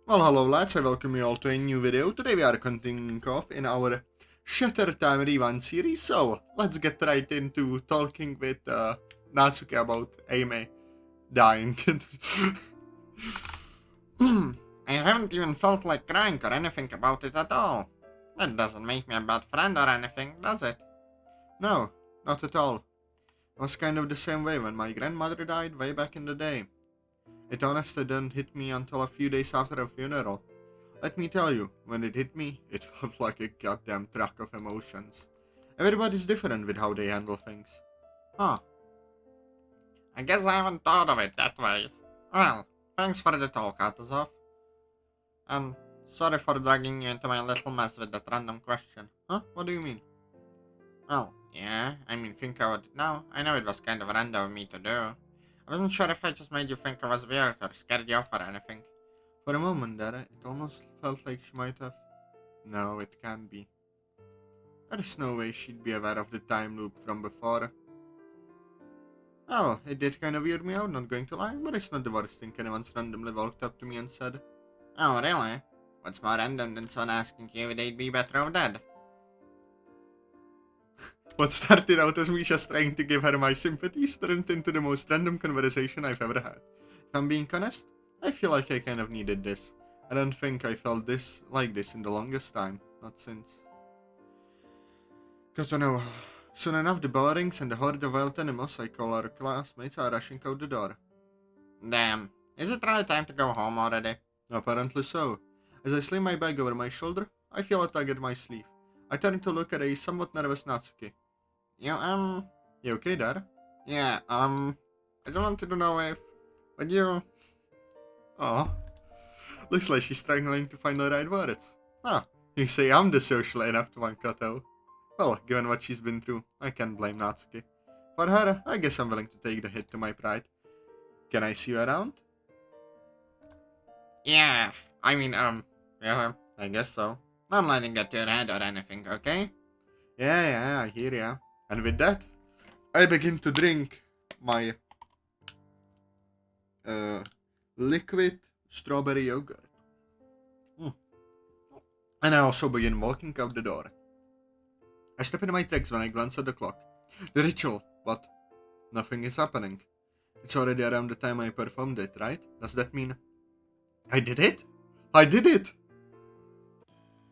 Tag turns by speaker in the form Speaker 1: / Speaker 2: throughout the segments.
Speaker 1: Well, hello lads, I welcome you all to a new video. Today we are continuing off in our Shutter Time Rewind series, so let's get right into talking with Natsuki about Ame dying. I haven't even felt like crying or anything about it at all. That doesn't make me a bad friend or anything, does it? No, not at all. It was kind of the same way when my grandmother died way back in the day. It honestly didn't hit me until a few days after her funeral. Let me tell you, when it hit me, it felt like a goddamn truck of emotions. Everybody's different with how they handle things. Huh. I guess I haven't thought of it that way. Well, thanks for the talk, Atazoth. And sorry for dragging you into my little mess with that random question. Huh? What do you mean? Well, yeah, think about it now. I know it was kind of random of me to do. I wasn't sure if I just made you think I was weird or scared you off or anything. For a moment there, it almost felt like she might have... No, it can't be. There is no way she'd be aware of the time loop from before. Well, it did kind of weird me out, not going to lie, but it's not the worst thing anyone's randomly walked up to me and said. Oh, really? What's more random than someone asking you if they'd be better off dead? What started out as me just trying to give her my sympathies turned into the most random conversation I've ever had. If I'm being honest, I feel like I kind of needed this. I don't think I felt this like this in the longest time, not since. Cause I know, soon enough the bell rings and the horde of wild animals I call our classmates are rushing out the door. Damn, is it really time to go home already? Apparently so. As I sling my bag over my shoulder, I feel a tug at my sleeve. I turn to look at a somewhat nervous Natsuki. You okay there? Yeah, I just wanted to know if... Would you... Oh, looks like she's struggling to find the right words. Ah, you say I'm the social enough to one Kato. Well, given what she's been through, I can't blame Natsuki. For her, I guess I'm willing to take the hit to my pride. Can I see you around? Yeah, yeah, I guess so. Not letting get to your head or anything, okay? Yeah, I hear ya. And with that, I begin to drink my liquid strawberry yogurt. And I also begin walking out the door. I step into my tracks when I glance at the clock. The ritual, but nothing is happening. It's already around the time I performed it, right? Does that mean I did it? I did it!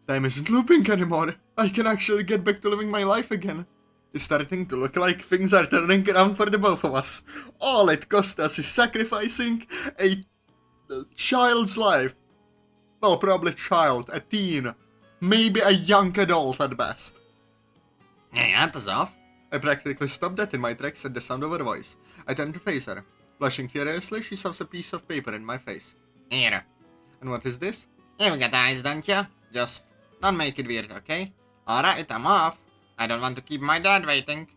Speaker 1: Time isn't looping anymore. I can actually get back to living my life again. It's starting to look like things are turning around for the both of us. All it cost us is sacrificing a child's life. Well, probably child, a teen, maybe a young adult at best. Hey, Atazoth. I practically stopped dead in my tracks at the sound of her voice. I turn to face her. Blushing furiously, she shoves a piece of paper in my face. Here. And what is this? You've got eyes, don't you? Just don't make it weird, okay? Alright, I'm off. I don't want to keep my dad waiting.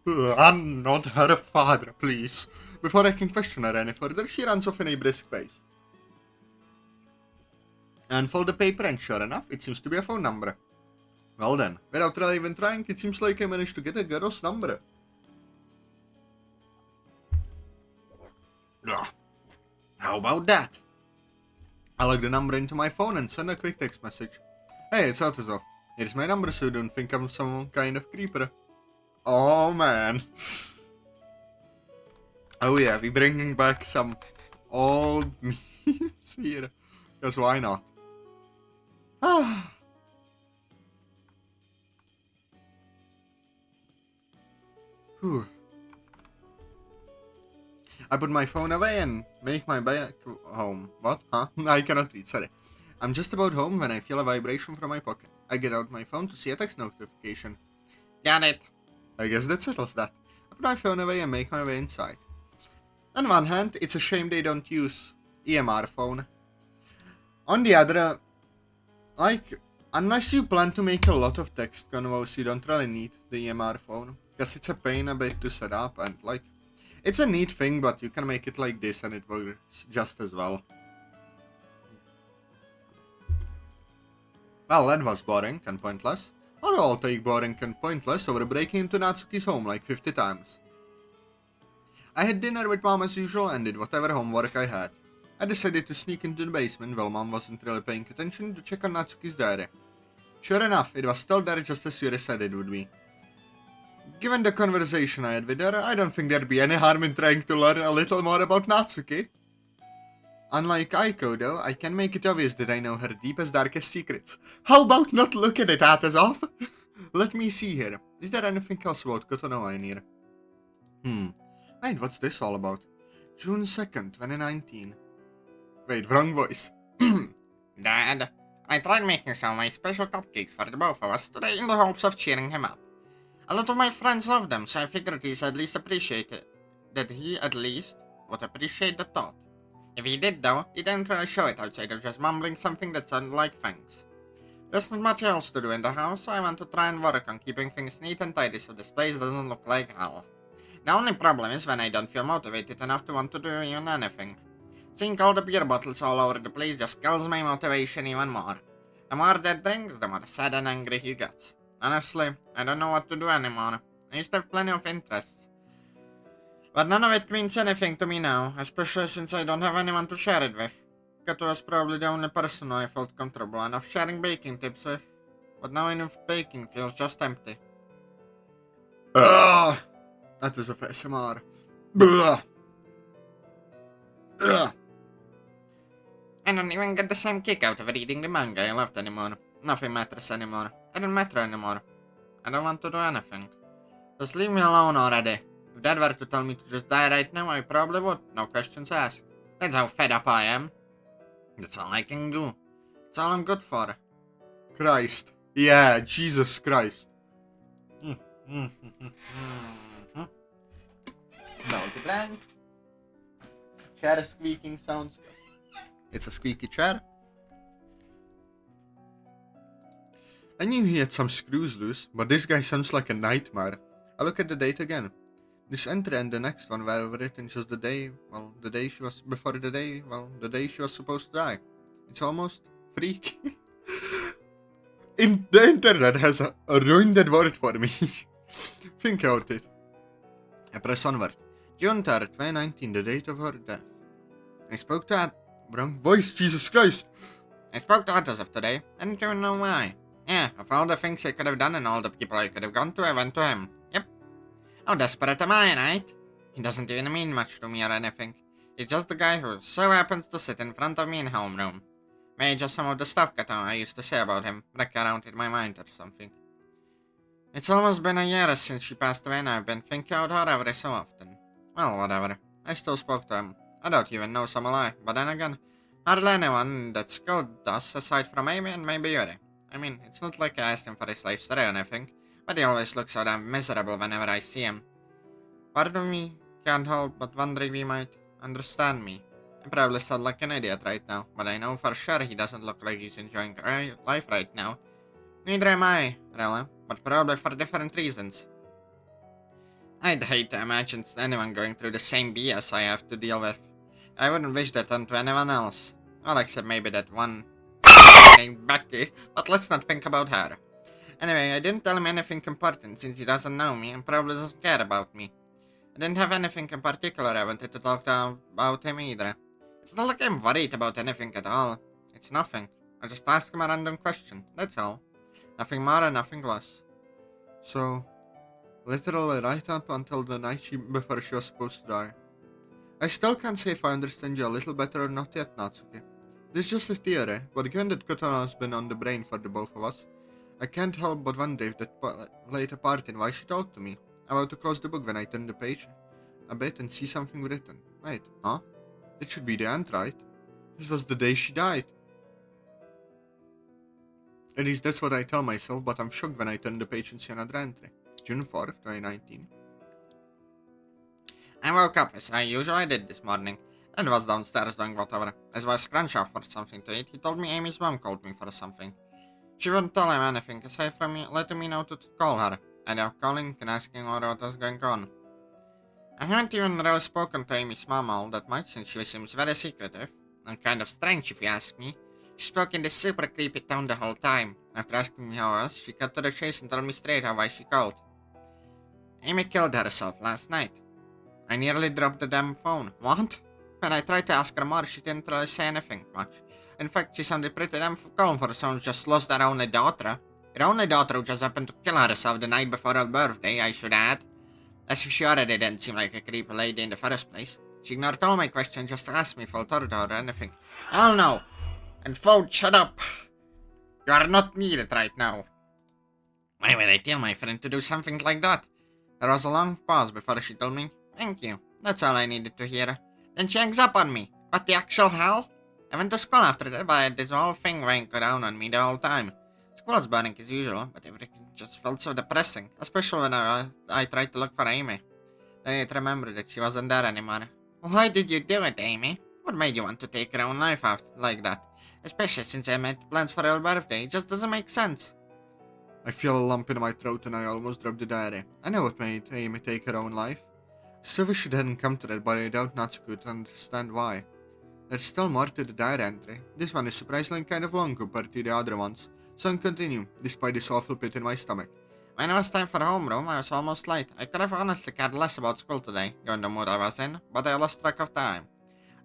Speaker 1: I'm not her father, please. Before I can question her any further, she runs off in a brisk pace. I unfold the paper and sure enough, it seems to be a phone number. Well then, without really even trying, it seems like I managed to get a girl's number. Ugh. How about that? I log the number into my phone and send a quick text message. Hey, it's Atazoth. Here's my number so you don't think I'm some kind of creeper. Oh man. Oh yeah, we're bringing back some old memes here. Because why not? Ah. Whew. I put my phone away and make my back home. What? Huh? I cannot read, sorry. I'm just about home when I feel a vibration from my pocket. I get out my phone to see a text notification. Got it. I guess that settles that. I put my phone away and make my way inside. On one hand, it's a shame they don't use EMR phone. On the other, unless you plan to make a lot of text convos, you don't really need the EMR phone. Because it's a pain a bit to set up and it's a neat thing, but you can make it like this and it works just as well. Well, that was boring and pointless. I'll take boring and pointless over breaking into Natsuki's home like 50 times. I had dinner with mom as usual and did whatever homework I had. I decided to sneak into the basement while Mom wasn't really paying attention to check on Natsuki's diary. Sure enough, it was still there just as Yuri said it would be. Given the conversation I had with her, I don't think there'd be any harm in trying to learn a little more about Natsuki. Unlike Aiko, though, I can make it obvious that I know her deepest, darkest secrets. How about not look at it, Atazoth? Let me see here. Is there anything else about Kotonoha in here? Wait, what's this all about? June 2nd, 2019. Wait, wrong voice.
Speaker 2: Dad, I tried making some of my special cupcakes for the both of us today in the hopes of cheering him up. A lot of my friends love them, so I figured he at least appreciated that he at least would appreciate the thought. If he did though, he didn't really show it outside of just mumbling something that sounded like thanks. There's not much else to do in the house, so I want to try and work on keeping things neat and tidy so this place doesn't look like hell. The only problem is when I don't feel motivated enough to want to do even anything. Seeing all the beer bottles all over the place just kills my motivation even more. The more Dad drinks, the more sad and angry he gets. Honestly, I don't know what to do anymore. I used to have plenty of interests, but none of it means anything to me now, especially since I don't have anyone to share it with. Kato was probably the only person who I felt comfortable enough sharing baking tips with, but now enough baking feels just empty.
Speaker 1: Ugh! That is a ASMR. Blah! Ugh!
Speaker 2: I don't even get the same kick out of reading the manga I loved anymore. Nothing matters anymore. I don't matter anymore. I don't want to do anything. Just leave me alone already. If Dad were to tell me to just die right now, I probably would. No questions asked. That's how fed up I am. That's all I can do. That's all I'm good for.
Speaker 1: Christ. Yeah, Jesus Christ.
Speaker 2: Multi-blank. Chair squeaking sounds good.
Speaker 1: It's a squeaky chair. I knew he had some screws loose, but this guy sounds like a nightmare. I look at the date again. This entry and the next one were written just the day she was supposed to die. It's almost freaky. The internet has ruined that word for me. Think about it. I press onward. June 3rd, 2019, the date of her death. I spoke to wrong voice, Jesus Christ!
Speaker 2: I spoke to Atazoth today. I don't even know why. Yeah, of all the things I could have done and all the people I could have gone to, I went to him. Yep. How desperate am I, right? He doesn't even mean much to me or anything. He's just the guy who so happens to sit in front of me in homeroom. Maybe just some of the stuff I used to say about him wreck around in my mind or something. It's almost been a year since she passed away and I've been thinking about her every so often. Well, whatever. I still spoke to him. I don't even know some alive, but then again, hardly anyone that Skull does aside from Amy and maybe Yuri. I mean, it's not like I asked him for his life story or anything, but he always looks so damn miserable whenever I see him. Part of me can't help but wonder if he might understand me. I probably sound like an idiot right now, but I know for sure he doesn't look like he's enjoying life right now. Neither am I, really, but probably for different reasons. I'd hate to imagine anyone going through the same BS I have to deal with. I wouldn't wish that onto anyone else. Well, except maybe that one named Becky, but let's not think about her. Anyway, I didn't tell him anything important since he doesn't know me and probably doesn't care about me. I didn't have anything in particular I wanted to talk about him either. It's not like I'm worried about anything at all. It's nothing. I just ask him a random question, that's all. Nothing more and nothing less.
Speaker 1: So, literally right up until the night before she was supposed to die. I still can't say if I understand you a little better or not yet, Natsuki. This is just a theory, but given that Kotonoha has been on the brain for the both of us, I can't help but wonder if that played a part in why she talked to me. About to close the book when I turn the page a bit and see something written. Wait, huh? That should be the end, right? This was the day she died. At least that's what I tell myself, but I'm shocked when I turn the page and see another entry. June 4th, 2019.
Speaker 2: I woke up as I usually did this morning. Dad was downstairs doing whatever. As I scrunched up for something to eat, he told me Amy's mom called me for something. She wouldn't tell him anything aside from letting me know to call her. I ended up calling and asking what was going on. I haven't even really spoken to Amy's mom all that much since she seems very secretive. And kind of strange if you ask me. She spoke in this super creepy tone the whole time. After asking me how I was, she cut to the chase and told me straight why she called. Amy killed herself last night. I nearly dropped the damn phone. What? When I tried to ask her more, she didn't really say anything much. In fact, she sounded pretty damn calm for someone who just lost their only daughter. Her only daughter who just happened to kill herself the night before her birthday, I should add. As if she already didn't seem like a creepy lady in the first place. She ignored all my questions just to ask me if I told her or anything. Hell no! And phone, shut up! You are not needed right now. Why would I tell my friend to do something like that? There was a long pause before she told me, thank you. That's all I needed to hear. Then she hangs up on me. What the actual hell? I went to school after that, but I had this whole thing weighing down on me the whole time. School was boring as usual, but everything just felt so depressing, especially when I tried to look for Amy. Then I remembered that she wasn't there anymore. Why did you do it, Amy? What made you want to take your own life out like that? Especially since I made plans for her birthday, it just doesn't make sense.
Speaker 1: I feel a lump in my throat and I almost dropped the diary. I know what made Amy take her own life. I still wish it hadn't come to that, but I doubt Natsuki would understand why. There's still more to the diary entry. This one is surprisingly kind of long compared to the other ones, so I'll continue, despite this awful pit in my stomach.
Speaker 2: When it was time for homeroom, I was almost late. I could have honestly cared less about school today, given the mood I was in, but I lost track of time.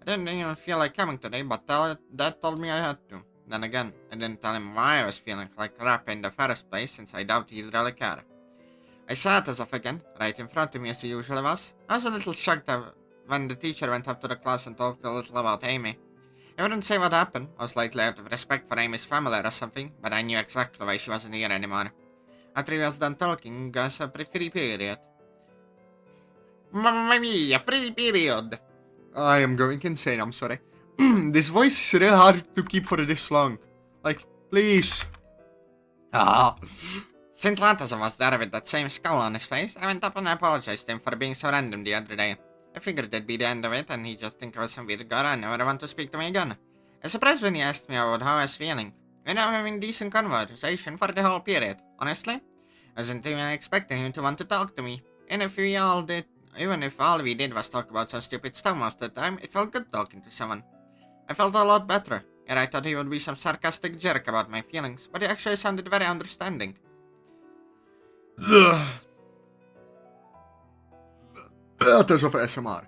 Speaker 2: I didn't even feel like coming today, but Dad told me I had to. Then again, I didn't tell him why I was feeling like crap in the first place, since I doubt he'd really care. I saw Atazoth again, right in front of me as he usually was. I was a little shocked when the teacher went up to the class and talked a little about Amy. I wouldn't say what happened, most likely out of respect for Amy's family or something, but I knew exactly why she wasn't here anymore. After he was done talking, there was a free period. Mamma mia, free period!
Speaker 1: I am going insane, I'm sorry. This voice is real hard to keep for this long. Like, please.
Speaker 2: Since Atazoth was there with that same scowl on his face, I went up and apologized to him for being so random the other day. I figured that'd be the end of it, and he'd just think I was some weird guy and never want to speak to me again. I was surprised when he asked me about how I was feeling. We were having decent conversation for the whole period, honestly. I wasn't even expecting him to want to talk to me. And even if all we did was talk about some stupid stuff most of the time, it felt good talking to someone. I felt a lot better, and I thought he would be some sarcastic jerk about my feelings, but he actually sounded very understanding.
Speaker 1: Atazoth SMR.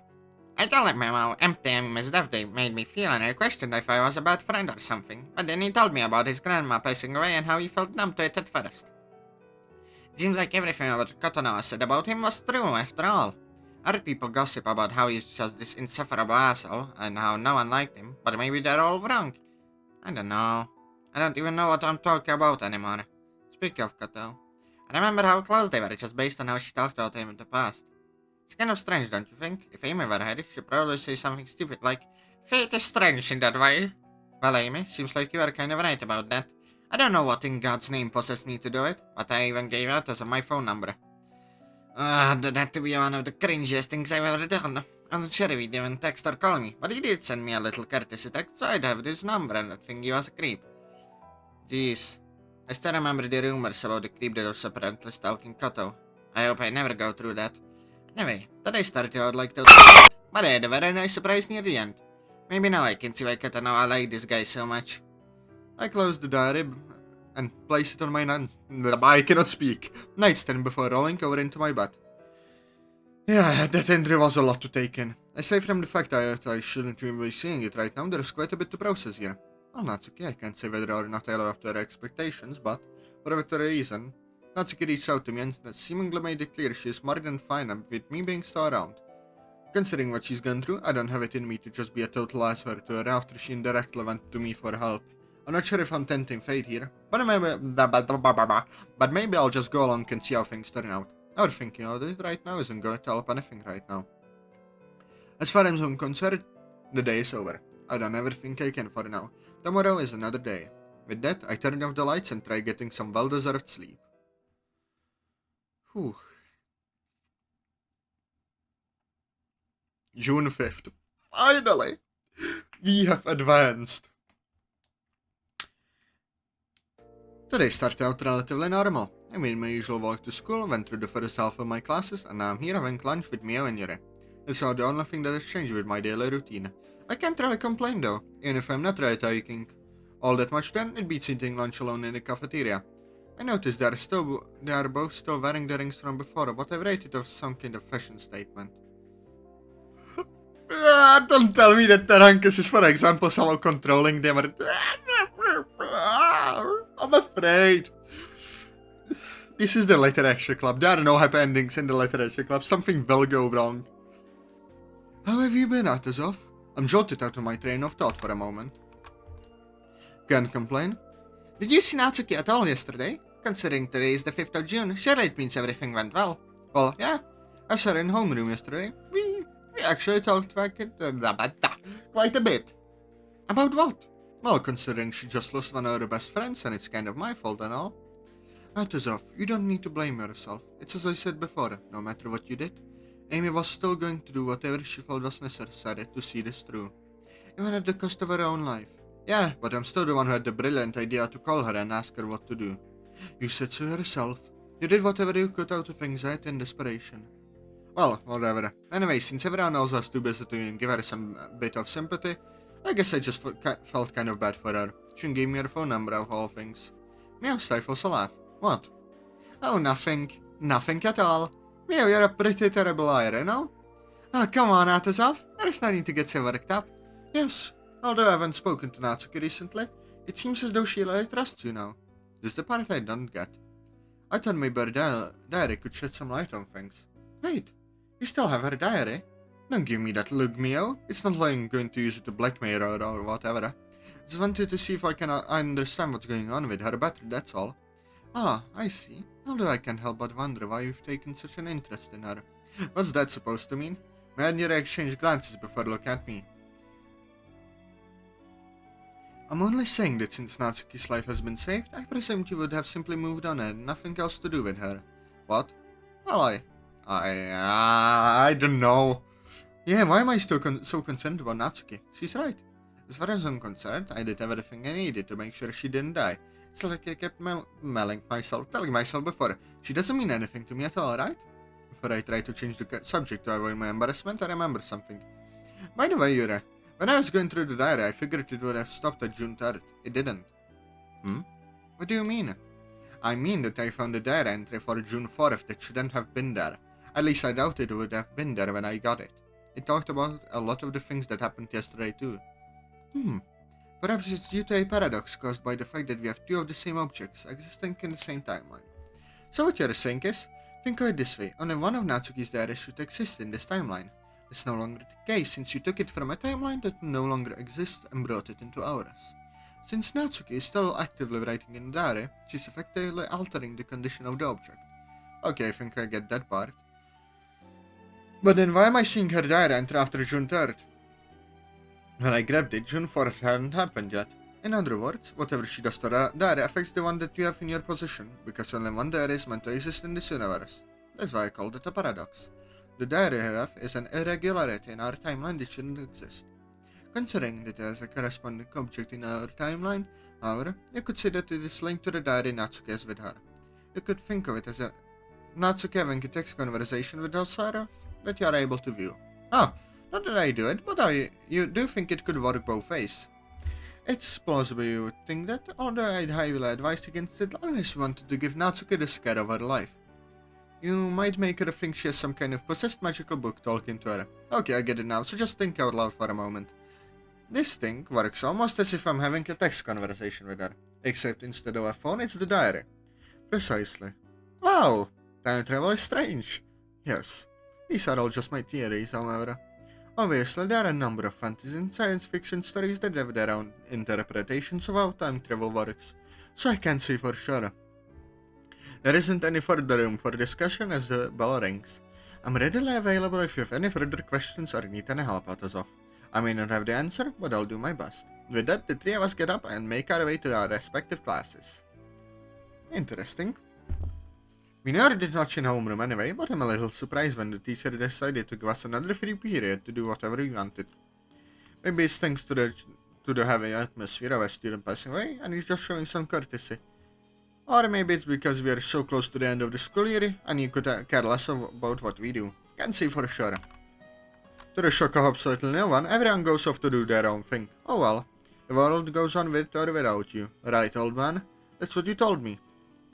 Speaker 2: I told him how empty Amy's death day made me feel, and I questioned if I was a bad friend or something, but then he told me about his grandma passing away and how he felt numb to it at first. It seems like everything about Kotonoa said about him was true, after all. Other people gossip about how he's just this insufferable asshole, and how no one liked him, but maybe they're all wrong. I don't know. I don't even know what I'm talking about anymore. Speaking of Koto, I remember how close they were just based on how she talked about him in the past. It's kind of strange, don't you think? If Amy were here, she'd probably say something stupid like, fate is strange in that way. Well, Amy, seems like you were kind of right about that. I don't know what in God's name possessed me to do it, but I even gave Atazoth my phone number. That had to be one of the cringiest things I've ever done. I wasn't sure if he'd even text or call me, but he did send me a little courtesy text, so I'd have this number and I'd think he was a creep. Jeez. I still remember the rumors about the creep that was apparently stalking Koto. I hope I never go through that. Anyway, today started out like that, but I had a very nice surprise near the end. Maybe now I can see why Kotonoa liked this guy so much.
Speaker 1: I closed the diary and placed it on my I cannot speak. Nightstand before rolling over into my bed. Yeah, that entry was a lot to take in. Aside from the fact that I shouldn't even be seeing it right now, there's quite a bit to process here. Well, Natsuki, I can't say whether or not I live up to her expectations, but for whatever reason, Natsuki reached out to me and seemingly made it clear she is more than fine with me being still around. Considering what she's gone through, I don't have it in me to just be a total asshole to her after she indirectly went to me for help. I'm not sure if I'm tempting fate here, but maybe I'll just go along and see how things turn out. Overthinking about it right now isn't going to help anything right now. As far as I'm concerned, the day is over. I've done everything I can for now. Tomorrow is another day. With that, I turn off the lights and try getting some well-deserved sleep. Whew. June 5th. Finally! We have advanced. Today started out relatively normal. I made my usual walk to school, went through the first half of my classes, and now I'm here having lunch with Mio and Yuri. That's all the only thing that has changed with my daily routine. I can't really complain though, even if I'm not really taking all that much then, it beats eating lunch alone in the cafeteria. I noticed they are both still wearing the rings from before, but I've rated of some kind of fashion statement. Don't tell me that Tarankus is, for example, somehow controlling them. I'm afraid. This is the Literature Club. There are no happy endings in the Literature Club. Something will go wrong. How have you been, Atazoth? I'm jolted out of my train of thought for a moment. Can't complain. Did you see Natsuki at all yesterday? Considering today is the 5th of June, surely it means everything went well. Well, yeah. I saw her in homeroom yesterday. We actually talked back quite a bit. About what? Well, considering she just lost one of her best friends and it's kind of my fault and all. Atazoth, you don't need to blame yourself. It's as I said before, no matter what you did, Amy was still going to do whatever she felt was necessary to see this through. Even at the cost of her own life. Yeah, but I'm still the one who had the brilliant idea to call her and ask her what to do. You said so yourself. You did whatever you could out of anxiety and desperation. Well, whatever. Anyway, since everyone else was too busy to give her some bit of sympathy, I guess I just felt kind of bad for her. She gave me her phone number of all things. Mio stifles a laugh. What? Oh, nothing. Nothing at all. Mio, you're a pretty terrible liar, you know? Oh, come on, Atazoth. There is no need to get so worked up. Yes, although I haven't spoken to Natsuki recently, it seems as though she really trusts you now. This is the part I don't get. I thought maybe her diary could shed some light on things. Wait, you still have her diary? Don't give me that look, Mio. It's not like I'm going to use it to blackmail her or whatever. I just wanted to see if I can understand what's going on with her better, that's all. Ah, I see. Although I can't help but wonder why you've taken such an interest in her. What's that supposed to mean? Me and you exchange glances before look at me. I'm only saying that since Natsuki's life has been saved, I presumed you would have simply moved on and had nothing else to do with her. What? Well, I don't know. Yeah, why am I still so concerned about Natsuki? She's right. As far as I'm concerned, I did everything I needed to make sure she didn't die. It's like I kept telling myself before, she doesn't mean anything to me at all, right? Before I tried to change the subject to avoid my embarrassment, I remembered something. By the way, Yuri, when I was going through the diary, I figured it would have stopped at June 3rd. It didn't. What do you mean? I mean that I found a diary entry for June 4th that shouldn't have been there. At least I doubt it would have been there when I got it. It talked about a lot of the things that happened yesterday too. Perhaps it's due to a paradox caused by the fact that we have two of the same objects existing in the same timeline. So what you're saying is, think of it this way, only one of Natsuki's diaries should exist in this timeline. It's no longer the case since you took it from a timeline that no longer exists and brought it into ours. Since Natsuki is still actively writing in the diary, she's effectively altering the condition of the object. Okay, I think I get that part. But then why am I seeing her diary enter after June 3rd? When I grabbed it, June 4th hadn't happened yet. In other words, whatever she does to the diary affects the one that you have in your possession, because only one diary is meant to exist in this universe. That's why I called it a paradox. The diary I have is an irregularity in our timeline that shouldn't exist. Considering that there is a corresponding object in our timeline, however, you could say that it is linked to the diary Natsuki has with her. You could think of it as a Natsuki having a text conversation with herself that you are able to view. Oh, not that I do it, but you do think it could work both ways. It's plausible you would think that, although I'd highly advise against it unless you wanted to give Natsuki the scare of her life. You might make her think she has some kind of possessed magical book talking to her. Okay, I get it now, so just think out loud for a moment. This thing works almost as if I'm having a text conversation with her, except instead of a phone, it's the diary. Precisely. Wow, time travel is strange. Yes, these are all just my theories, however. Obviously, there are a number of fantasy and science fiction stories that have their own interpretations of how time travel works, so I can't say for sure. There isn't any further room for discussion as the bell rings. I'm readily available if you have any further questions or need any help, Atazoth. I may not have the answer, but I'll do my best. With that, the three of us get up and make our way to our respective classes. Interesting. We never did much in homeroom anyway, but I'm a little surprised when the teacher decided to give us another free period to do whatever we wanted. Maybe it's thanks to the heavy atmosphere of a student passing away, and he's just showing some courtesy. Or maybe it's because we are so close to the end of the school year, and he could care less about what we do. Can't say for sure. To the shock of absolutely no one, everyone goes off to do their own thing. Oh well, the world goes on with or without you. Right, old man? That's what you told me.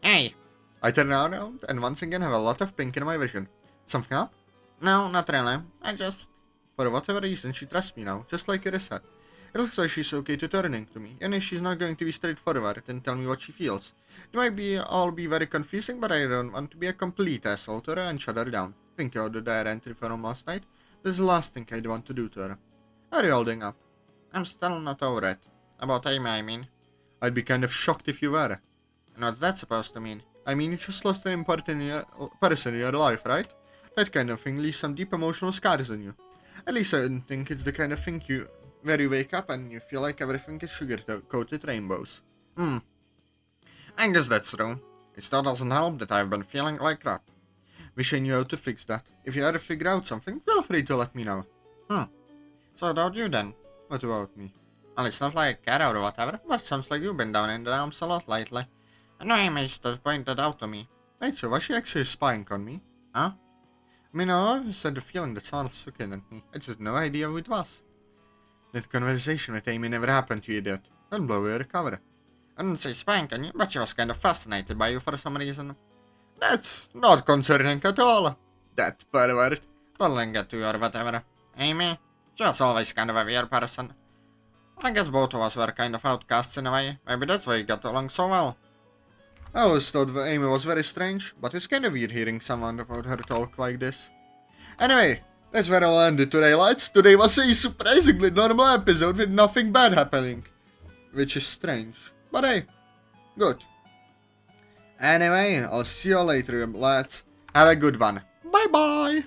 Speaker 2: Hey!
Speaker 1: I turn around and once again have a lot of pink in my vision. Something up?
Speaker 2: No, not really.
Speaker 1: For whatever reason, she trusts me now, just like Yuri said. It looks like she's okay to turning to me, and if she's not going to be straightforward and tell me what she feels. It might be all be very confusing, but I don't want to be a complete asshole to her and shut her down. Think of the diary entry from last night. This is the last thing I'd want to do to her. How are you holding up?
Speaker 2: I'm still not over it. About Amy, I mean.
Speaker 1: I'd be kind of shocked if you were.
Speaker 2: And what's that supposed to mean?
Speaker 1: I mean, you just lost an important person in your life, right? That kind of thing leaves some deep emotional scars on you. At least I don't think it's the kind of thing where you wake up and you feel like everything is sugar-coated rainbows.
Speaker 2: I guess that's true. It still doesn't help that I've been feeling like crap.
Speaker 1: Wish I knew how to fix that. If you ever figure out something, feel free to let me know.
Speaker 2: So about you then?
Speaker 1: What about me?
Speaker 2: Well, it's not like I care or whatever, but it sounds like you've been down in the dumps a lot lately. I know Amy used to point that out to me.
Speaker 1: Wait, so was she actually spying on me?
Speaker 2: Huh?
Speaker 1: I mean, I always had the feeling that someone was looking at me. I just had no idea who it was. That conversation with Amy never happened to you yet. Don't blow your cover.
Speaker 2: I didn't say spying on you, but she was kind of fascinated by you for some reason.
Speaker 1: That's not concerning at all. That pervert.
Speaker 2: Don't linger to or whatever. Amy? She was always kind of a weird person. I guess both of us were kind of outcasts in a way. Maybe that's why we got along so well.
Speaker 1: I always thought that Amy was very strange, but it's kind of weird hearing someone about her talk like this. Anyway, that's where I'll end it today, lads. Today was a surprisingly normal episode with nothing bad happening. Which is strange. But hey, good. Anyway, I'll see you later, lads. Have a good one. Bye bye!